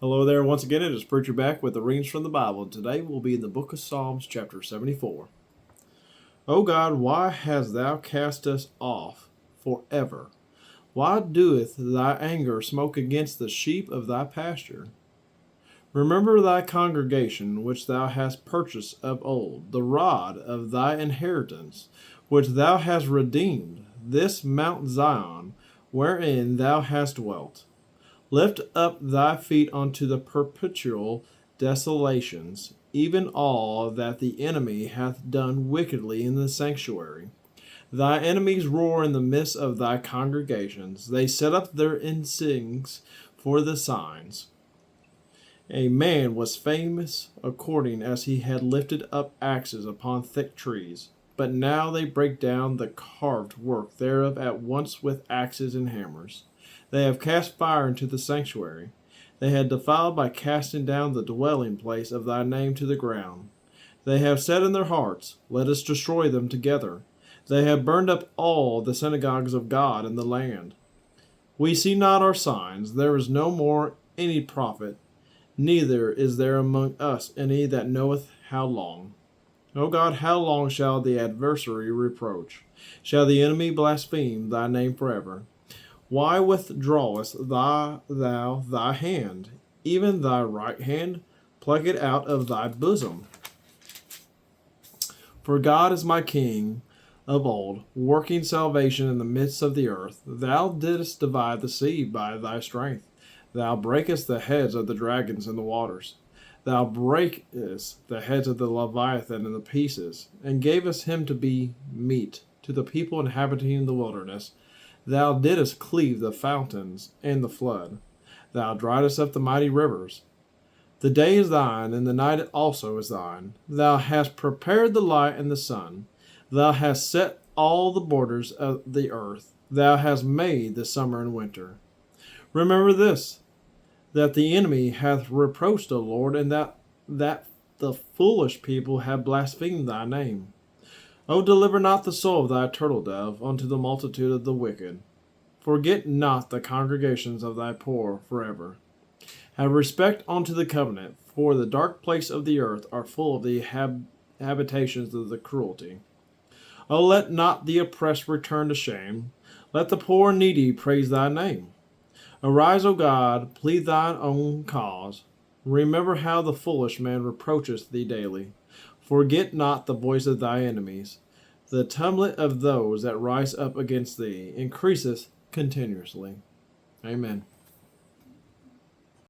Hello there, once again, it is Preacher back with the readings from the Bible. Today we'll be in the book of Psalms, chapter 74. O God, why hast thou cast us off forever? Why doeth thy anger smoke against the sheep of thy pasture? Remember thy congregation, which thou hast purchased of old, the rod of thy inheritance, which thou hast redeemed, this Mount Zion, wherein thou hast dwelt. Lift up thy feet unto the perpetual desolations, even all that the enemy hath done wickedly in the sanctuary. Thy enemies roar in the midst of thy congregations. They set up their ensigns for the signs. A man was famous according as he had lifted up axes upon thick trees. But now they break down the carved work thereof at once with axes and hammers. They have cast fire into the sanctuary. They had defiled by casting down the dwelling place of thy name to the ground. They have said in their hearts, Let us destroy them together. They have burned up all the synagogues of God in the land. We see not our signs. There is no more any prophet, neither is there among us any that knoweth how long. O God, how long shall the adversary reproach? Shall the enemy blaspheme thy name forever? Why withdrawest thou thy hand, even thy right hand? Pluck it out of thy bosom. For God is my King of old, working salvation in the midst of the earth. Thou didst divide the sea by thy strength. Thou breakest the heads of the dragons in the waters. Thou breakest the heads of the Leviathan in the pieces, and gavest him to be meat to the people inhabiting the wilderness. Thou didst cleave the fountains and the flood. Thou driedest up the mighty rivers. The day is thine, and the night also is thine. Thou hast prepared the light and the sun. Thou hast set all the borders of the earth. Thou hast made the summer and winter. Remember this, that the enemy hath reproached the Lord, and that the foolish people have blasphemed thy name. O deliver not the soul of thy turtle dove unto the multitude of the wicked. Forget not the congregations of thy poor forever. Have respect unto the covenant, for the dark place of the earth are full of the habitations of the cruelty. O let not the oppressed return to shame. Let the poor and needy praise thy name. Arise, O God, plead thine own cause. Remember how the foolish man reproacheth thee daily. Forget not the voice of thy enemies. The tumult of those that rise up against thee increaseth continuously. Amen.